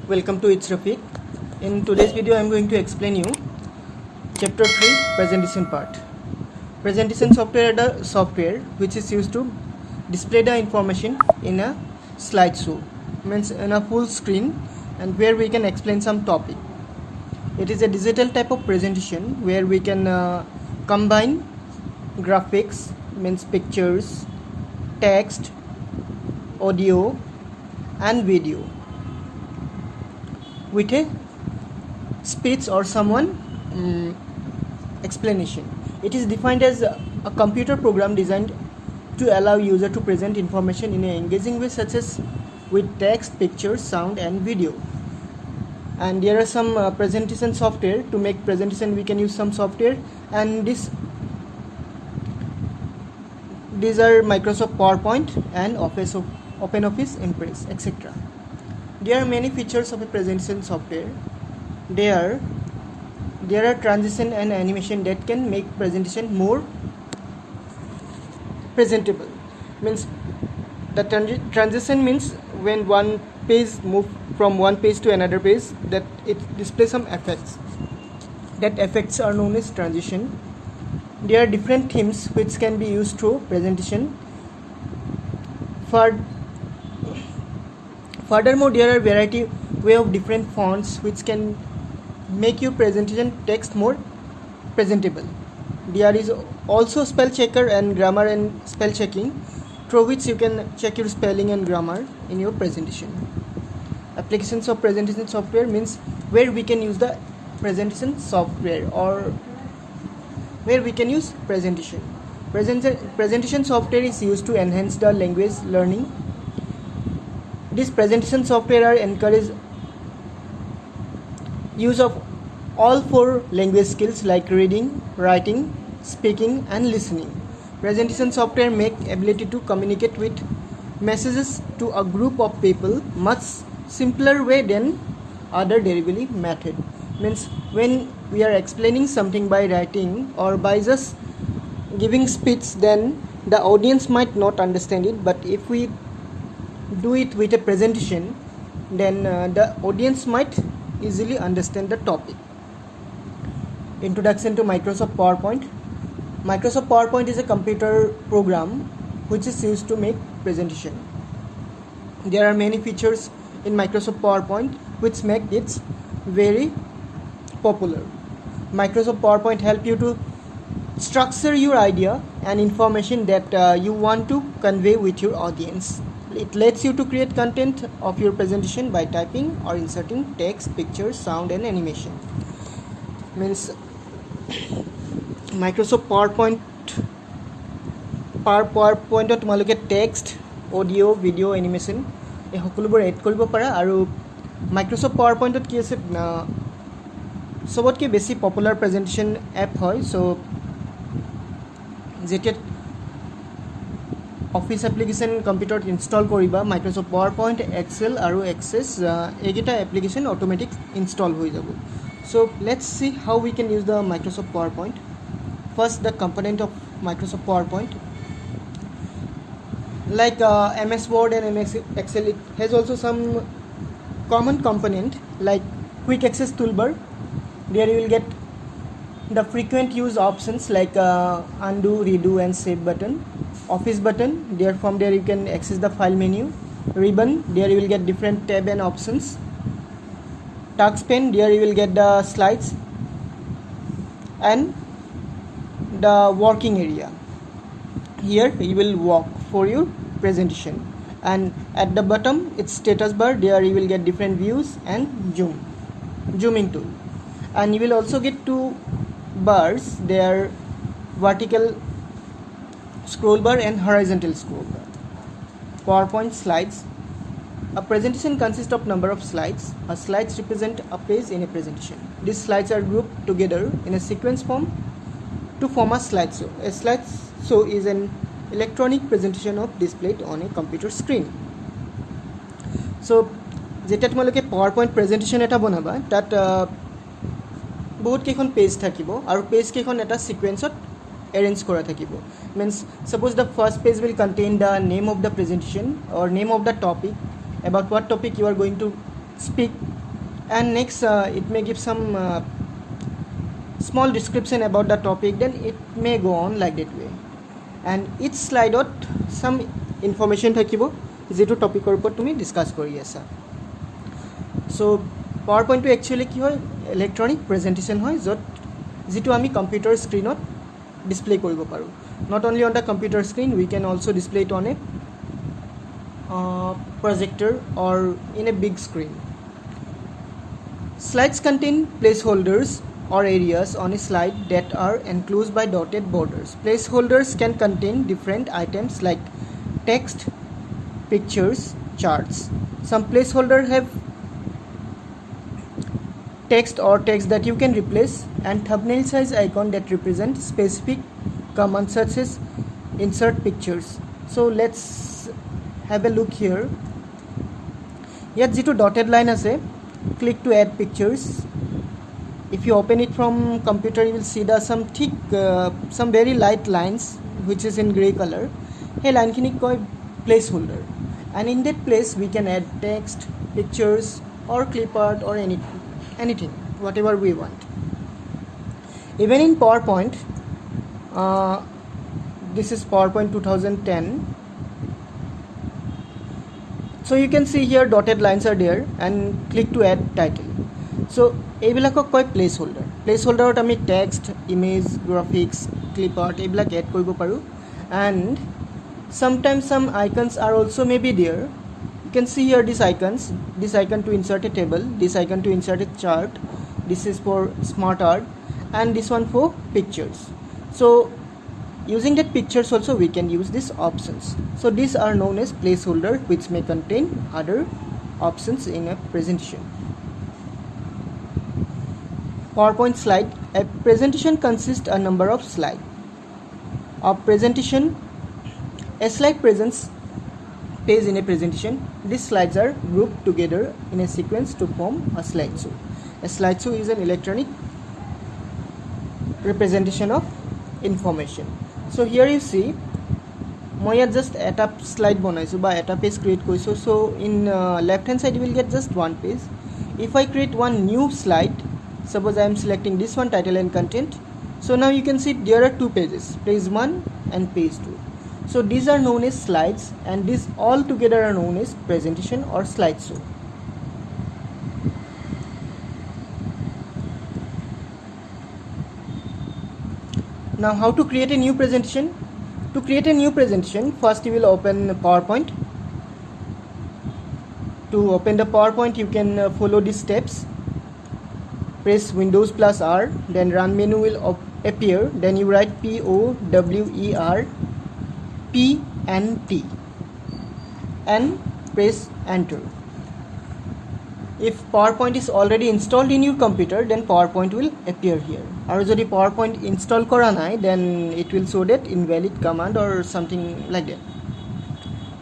Welcome to It's Rafiq. In today's video I am going to explain you chapter 3 presentation part. Presentation software is the software which is used to display the information in a slideshow, means in a full screen, and where we can explain some topic. It is a digital type of presentation where we can combine graphics, means pictures, text, audio and video with a speech or someone explanation. It is defined as a computer program designed to allow user to present information in an engaging way, such as with text, pictures, sound and video. And there are some presentation software. To make presentation we can use some software, and these are Microsoft PowerPoint and OpenOffice Impress, etc. There are many features of a presentation software. There are transition and animation that can make presentation more presentable. Means the transition means when one page move from one page to another page, that it displays some effects. That effects are known as transition. There are different themes which can be used through presentation. Furthermore, there are variety way of different fonts which can make your presentation text more presentable. There is also spell checker and grammar and spell checking, through which you can check your spelling and grammar in your presentation. Applications of presentation software means where we can use the presentation software or where we can use presentation. Presentation software is used to enhance the language learning. This presentation software are encourage use of all 4 language skills like reading, writing, speaking and listening. Presentation software make ability to communicate with messages to a group of people much simpler way than other delivery method. Means when we are explaining something by writing or by just giving speech, then the audience might not understand it, but if we do it with a presentation, then the audience might easily understand the topic. Introduction to Microsoft PowerPoint. Microsoft PowerPoint is a computer program which is used to make presentation. There are many features in Microsoft PowerPoint which make it very popular. Microsoft PowerPoint help you to structure your idea and information that you want to convey with your audience. It lets you to create content of your presentation by typing or inserting text, pictures, sound and animation. Means Microsoft PowerPoint তোমালোকে text, audio, video, animation এই সকলোবোৰ add কৰিব পাৰা। আৰু Microsoft পাৱাৰপইণ্টত কি আছে, চবতকৈ বেছি পপুলাৰ প্ৰেজেণ্টেশ্যন এপ হয়। চ' যেতিয়া অফিচ এপ্লিকেশ্যন কম্পিউটাৰত ইনষ্টল কৰিবা, মাইক্ৰ'ছফ্ট পাৱাৰপইণ্ট, এক্সেল আৰু এক্সেছ এইকেইটা এপ্লিকেশ্যন অট'মেটিক ইনষ্টল হৈ যাব। চ' let's C how we can use the Microsoft PowerPoint. First, the component of Microsoft PowerPoint, like MS Word and MS Excel, it has also some common component like quick access toolbar. There you will get the frequent use options like undo, redo and save button. Office button, there from there you can access the file menu. Ribbon, there you will get different tab and options. Touchpen, there you will get the slides and the working area. Here you will walk for your presentation, and at the bottom it's status bar. There you will get different views and zooming tool, and you will also get 2 bars. They are vertical scroll bar and horizontal scroll bar. PowerPoint slides. A presentation consists of number of slides. A slides represent a page in a presentation. These slides are grouped together in a sequence form to form a slideshow. A slideshow is an electronic presentation of displayed on a computer screen. So যেতিয়া তোমালোকে PowerPoint presentation এটা বনাবা, তাত বহুত কেইখন page থাকিব আৰু page কেইখন এটা সিকুৱেন্সত এৰেঞ্জ কৰা থাকিব। Means suppose the first page will contain the name of the presentation or name of the topic, about what topic you are going to speak and next it may give some small description about the topic, then it may go on like that way. And each slide some information থাকিব যেটো টপিকৰ ওপৰত তুমি discuss কৰি আছা। So power পইণ্টটো actually কি হয়, electronic presentation হয় য'ত যেটো আমি কম্পিউটাৰ স্ক্ৰীনত ডিসপ্লে কৰিব পাৰো। Not only on the computer screen, we can also display it on a projector or in a big screen. Slides contain placeholders or areas on a slide that are enclosed by dotted borders. Placeholders can contain different items like text, pictures, charts. Some placeholders have text or text that you can replace, and thumbnail size icon that represent specific commands such as insert pictures. So let's have a look here. Yet যেটো dotted line আছে, click to add pictures. If you open it from computer, you will see the some thick some very light lines which is in gray color. Hey line khini koi placeholder, and in that place we can add text, pictures or clip art or anything whatever we want. Even in PowerPoint, this is PowerPoint 2010. So you can see here dotted lines are there, and click to add title. So এইবিলাকক কয় placeholder. Placeholder আমি text, image, graphics, clip art এইবিলাক add কৰিব পাৰো, and sometimes some icons are also maybe there. You can see here these icons, this icon to insert a table, this icon to insert a chart, this is for smart art, and this one for pictures. So using that pictures also we can use these options. So these are known as placeholder, which may contain other options in a presentation. PowerPoint slide. A presentation consists a number of slides. A slide presents page in a presentation. These slides are grouped together in a sequence to form a slideshow. A slideshow is an electronic representation of information. So here you see, মই ইয়াত just এটা slide বনাইছো বা এটা page create কৰিছো. So in left hand side you will get just one page. If I create one new slide, suppose I am selecting this one, title and content. So now you can see there are two pages, page 1 and page 2. So these are known as slides, and these all together are known as presentation or slideshow. Now how to create a new presentation? To create a new presentation, first you will open PowerPoint. To open the PowerPoint, you can follow these steps. Press Windows plus R, then run menu will appear, then you write POWERPNT and press enter. If PowerPoint is already installed in your computer, then PowerPoint will appear here. Or jodi PowerPoint install kora nai, then it will show that invalid command or something like that.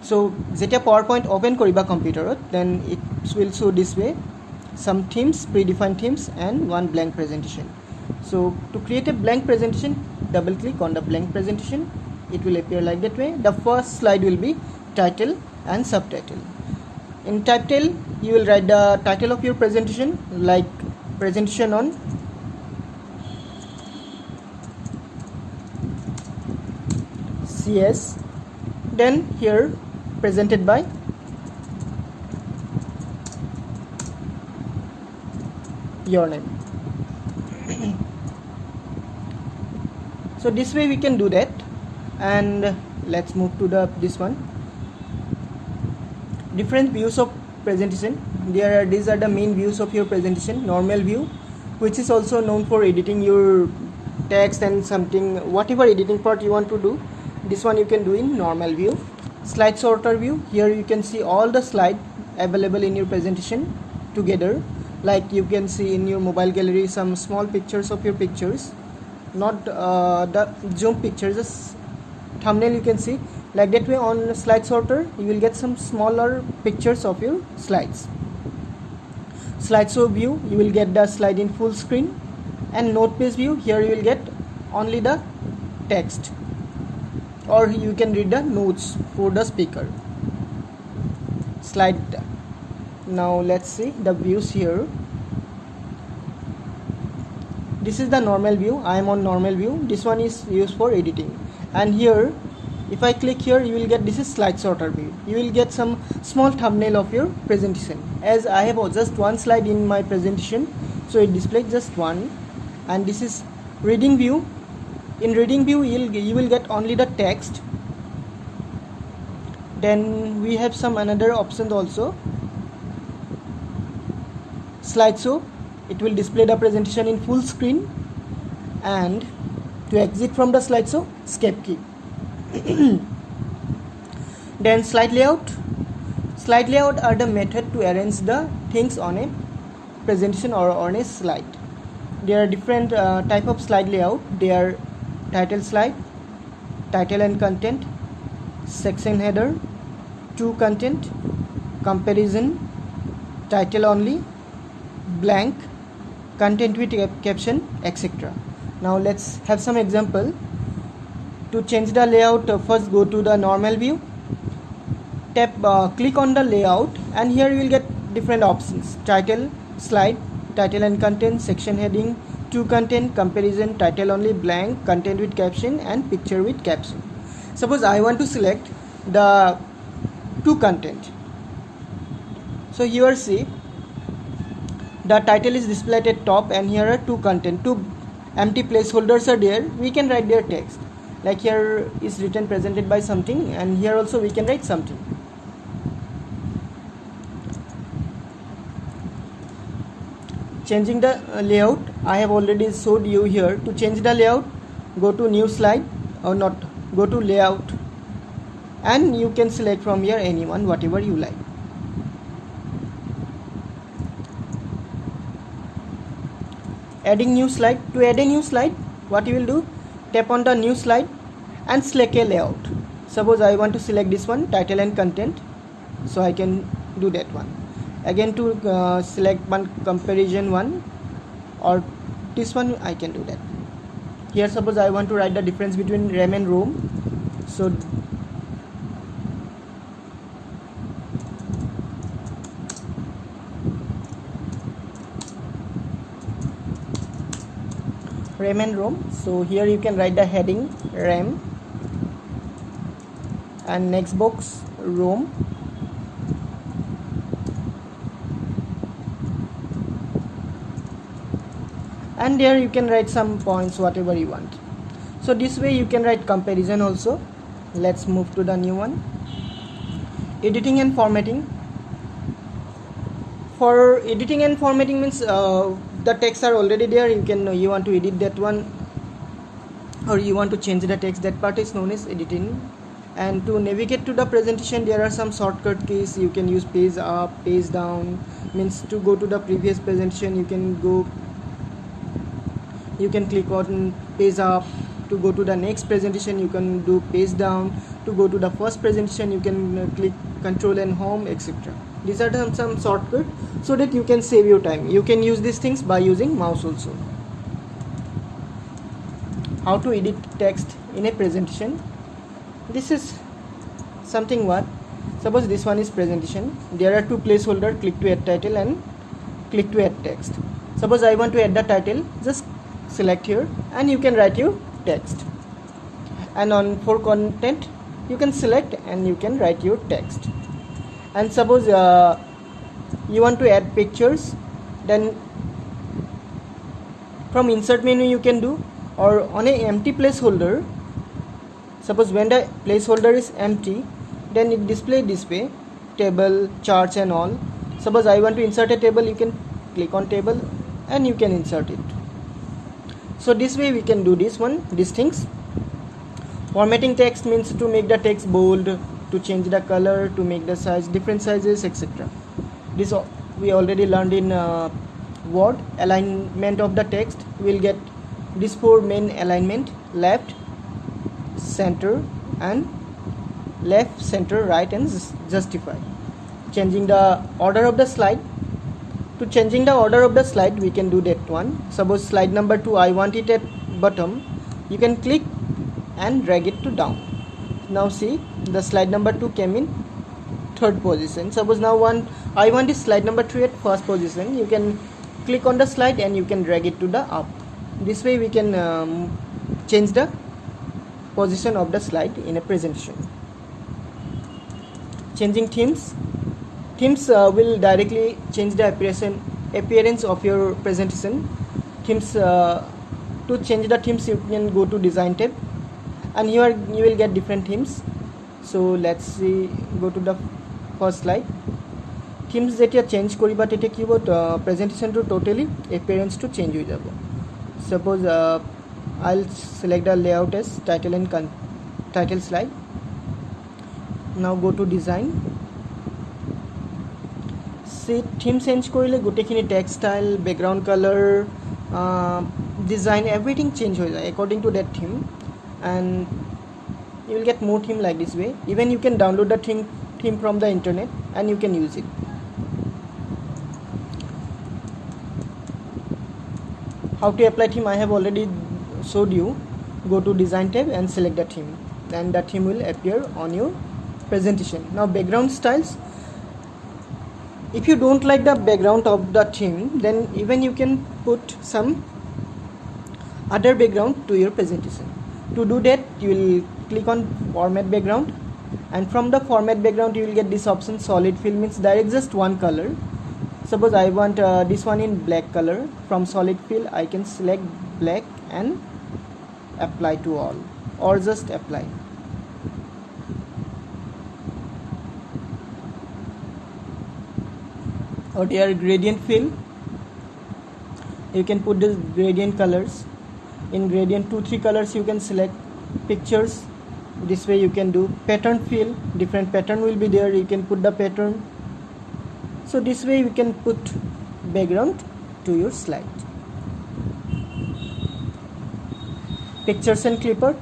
So jetia PowerPoint open koriba computer, then it will show this way, some themes, predefined themes, and one blank presentation. So to create a blank presentation, double click on the blank presentation. It will appear like that way. The first slide will be title and subtitle. In title, you will write the title of your presentation, like presentation on CS, then here presented by your name. So this way we can do that, and let's move to this one. Different views of presentation. These are the main views of your presentation. Normal view, which is also known for editing your text and something, whatever editing part you want to do, this one you can do in normal view. Slide sorter view. Here you can see all the slides available in your presentation together. Like you can see in your mobile gallery some small pictures of your pictures, not the zoom pictures, just thumbnail you can see. Like that way on slide sorter you will get some smaller pictures of your slides. Slideshow view, you will get the slide in full screen. And note page view, here you will get only the text, or you can read the notes for the speaker. Slide. Now let's see the views here. this is the normal view. I am on normal view. This one is used for editing. And here, if I click here, you will get, this is slide sorter view. You will get some small thumbnail of your presentation. As I have just one slide in my presentation, so it displays just one. And this is reading view. In reading view, you will get only the text. Then we have some another options also. Slideshow, it will display the presentation in full screen. And to exit from the slideshow, escape key. Then slide layout. Slide layout are the method to arrange the things on a presentation or on a slide. There are different type of slide layout. They are title slide, title and content, section header, to content, comparison, title only, blank, content with caption, etc. Now let's have some example. To change the layout, first go to the normal view, click on the layout, and here you will get different options: title, slide, title and content, section heading, to content, comparison, title only, blank, content with caption, and picture with caption. Suppose I want to select the to content. So here see, the title is displayed at top, and here are two content, two empty placeholders are there. We can write their text. Like here is written presented by something, and here also we can write something. Changing the layout, I have already showed you here. To change the layout, go to new slide, or not, go to layout, and you can select from here anyone, whatever you like. Adding new slide. To add a new slide, what you will do, tap on the new slide and select a layout. Suppose I want to select this one, title and content, so I can do that one. Again, to select one comparison one, or this one, I can do that. Here suppose I want to write the difference between RAM and ROM, so RAM and ROM. So here you can write the heading RAM, and next box ROM, and there you can write some points, whatever you want. So this way you can write comparison also. Let's move to the new one. Editing and formatting. For editing and formatting means the texts are already there. You want to edit that one, or you want to change the text. That part is known as editing. And to navigate to the presentation, there are some shortcut keys. You can use page up, page down. Means to go to the previous presentation, you can click on page up. To go to the next presentation, you can do page down. To go to the first presentation, you can click Control and Home, etc. These are some shortcut, so that you can save your time. You can use these things by using mouse also. How to edit text in a presentation. This is something what, suppose this one is presentation. There are two placeholders, click to add title and click to add text. Suppose I want to add the title, just select here and you can write your text. And on for content, you can select and you can write your text. And suppose you want to add pictures, then from insert menu you can do, or on a empty placeholder. Suppose when the placeholder is empty, then it display this way, table, charts and all. Suppose I want to insert a table, you can click on table and you can insert it. So this way we can do these things. Formatting text means to make the text bold, to change the color, to make the size, different sizes, etc. This we already learned in Word. Alignment of the text, we'll get these four main alignment: left, center, and left, center, right, and justify. Changing the order of the slide. To changing the order of the slide, we can do that one. Suppose slide number 2, I want it at bottom. You can click and drag it to down. Now see, the slide number 2 came in third position. Suppose now I want this slide number 3 at first position. You can click on the slide and you can drag it to the up. This way we can change the position of the slide in a presentation. Changing themes will directly change the appearance of your presentation. To change the themes, you can go to design tab, and here you will get different themes. So let's see, go to the first slide. Themes যেতিয়া change কৰিবা তেতিয়া কি হ'ব, প্ৰেজেন্টেশনটো totally appearance to change হৈ যাব. Suppose I'll select the layout as title and title slide. Now go to design. See, theme change কৰিলে গোটেইখিনি text style, background color, design, everything change হৈ যায় according to that theme, and you will get more theme like this way. Even you can download the theme from the internet and you can use it. How to apply theme I have already showed you. Go to design tab and select the theme, and the theme will appear on your presentation. Now background styles, if you don't like the background of the theme, then even you can put some other background to your presentation. To do that, you will click on format background, and from the format background you will get this option, solid fill, means there is just one color. Suppose I want this one in black color. From solid fill I can select black and apply to all, or just apply. Or here gradient fill, you can put the gradient colors. In gradient 2-3 colors you can select. Pictures, this way you can do. Pattern fill, different pattern will be there, you can put the pattern. So this way you can put background to your slide. Pictures and clipart.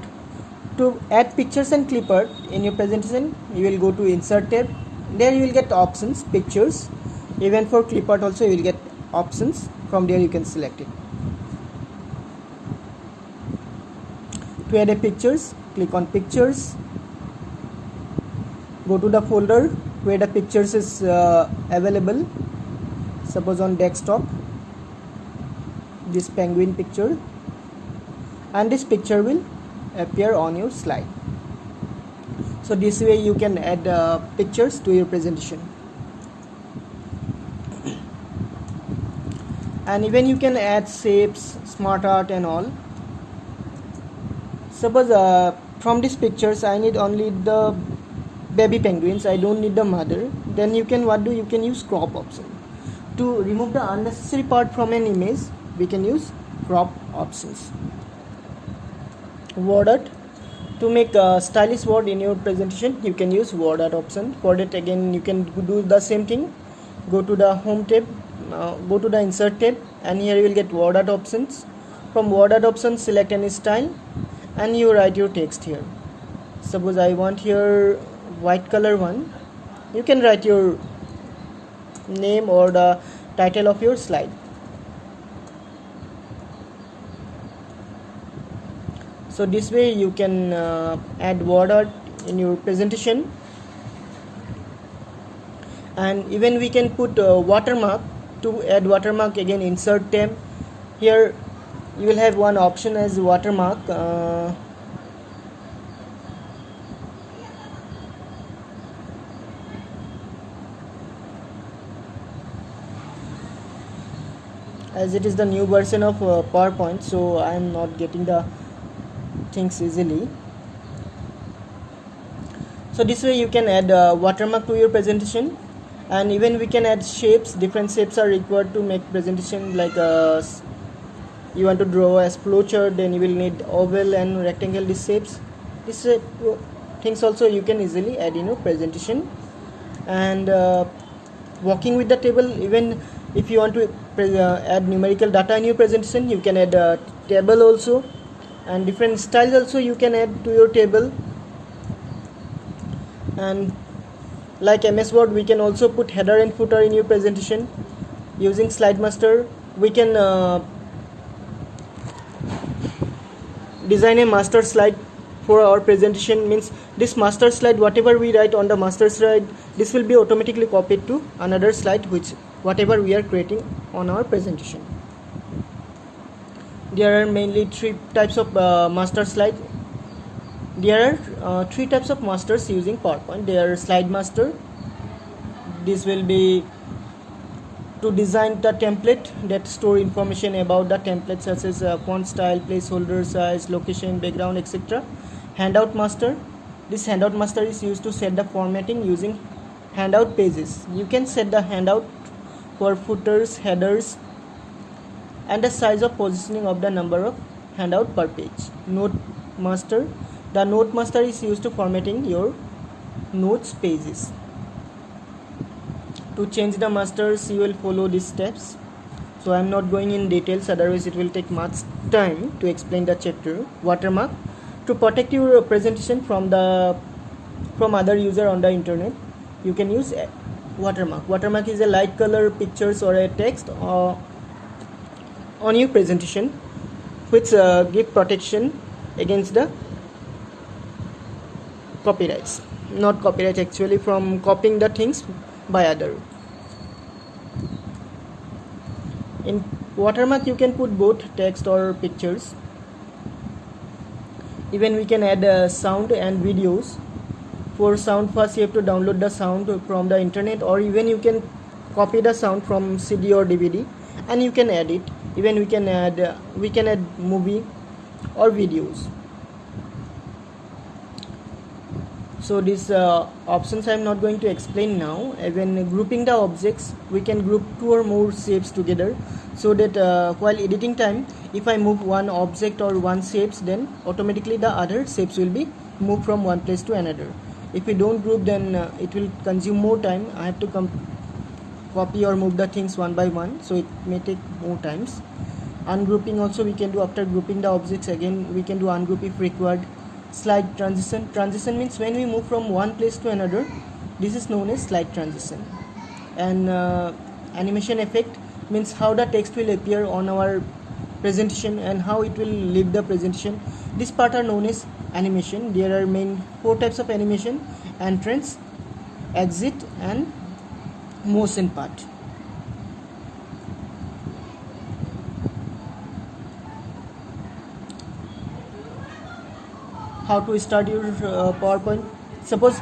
To add pictures and clipart in your presentation, you will go to insert tab. There you will get options, pictures. Even for clipart also you will get options. From there you can select it. To add a pictures, click on pictures. Go to the folder where the pictures is available. Suppose on desktop, this penguin picture, and this picture will appear on your slide. So this way you can add pictures to your presentation. And even you can add shapes, smart art and all. Suppose from these pictures I need only the baby penguins, I don't need the mother. Then you can you can use crop option. To remove the unnecessary part from an image, we can use crop options. Word art. To make a stylish word in your presentation, you can use word art option. For that again you can do the same thing. Go to the home tab, go to the insert tab, and here you will get word art options. From word art options, select any style and you write your text here. Suppose I want here white color one. You can write your name or the title of your slide. So this way you can add word art in your presentation. And even we can put watermark. To add watermark, again insert tab. Here you will have one option as watermark. As it is the new version of PowerPoint, so I am not getting the things easily. So this way you can add watermark to your presentation. And even we can add shapes. Different shapes are required to make presentation. Like you want to draw as flowchart, then you will need oval and rectangle, these shapes. These things also you can easily add in your presentation. And working with the table, even if you want to add numerical data in your presentation, you can add a table also. And different styles also you can add to your table. And like MS Word, we can also put header and footer in your presentation. Using Slide Master, we can design a master slide for our presentation. Means this master slide, whatever we write on the master slide, this will be automatically copied to another slide, which whatever we are creating on our presentation. there are mainly three types of master slide. There are three types of masters using PowerPoint. There are slide master. This will be to design the template that store information about the template, such as font style, placeholder size, location, background, etc. Handout master. This handout master is used to set the formatting using handout pages. You can set the handout for footers, headers, and the size of positioning of the number of handout per page. Note master. The note master is used to formatting your notes pages. To change the masters, you will follow these steps. So I am not going in details, otherwise it will take much time to explain the chapter. Watermark. To protect your presentation from other user on the internet, you can use watermark. Watermark is a light color pictures or a text on your presentation, which give protection against the copyrights. Not copyright actually, from copying the things by other. In watermark you can put both text or pictures. Even we can add sound and videos. For sound, first you have to download the sound from the internet, or even you can copy the sound from CD or DVD and you can add it. Even we can add movie or videos. So these options I am not going to explain now. When grouping the objects, we can group two or more shapes together, so that while editing time, if I move one object or one shapes, then automatically the other shapes will be moved from one place to another. If we don't group, then it will consume more time. I have to copy or move the things one by one, so it may take more times. Ungrouping also we can do. After grouping the objects, again we can do ungroup if required. Slide transition. Transition means when we move from one place to another, this is known as slide transition. And animation effect means how the text will appear on our presentation and how it will leave the presentation. This part are known as animation. There are main four types of animation: entrance, exit, and motion part. How to start your PowerPoint? Suppose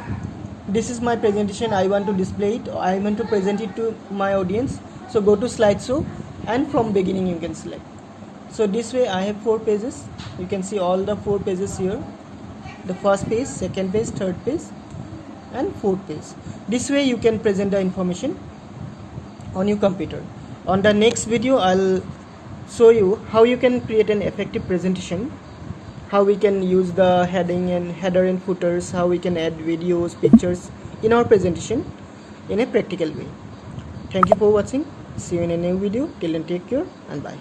this is my presentation, I want to display it, I want to present it to my audience. So go to slideshow and from beginning you can select. So this way I have 4 pages. You can see all the 4 pages here. The first page, second page, third page, and fourth page. This way you can present the information on your computer. On the next video I'll show you how you can create an effective presentation, how we can use the header and footers, how we can add videos, pictures in our presentation in a practical way. Thank you for watching. See you in a new video. Till then, take care and bye.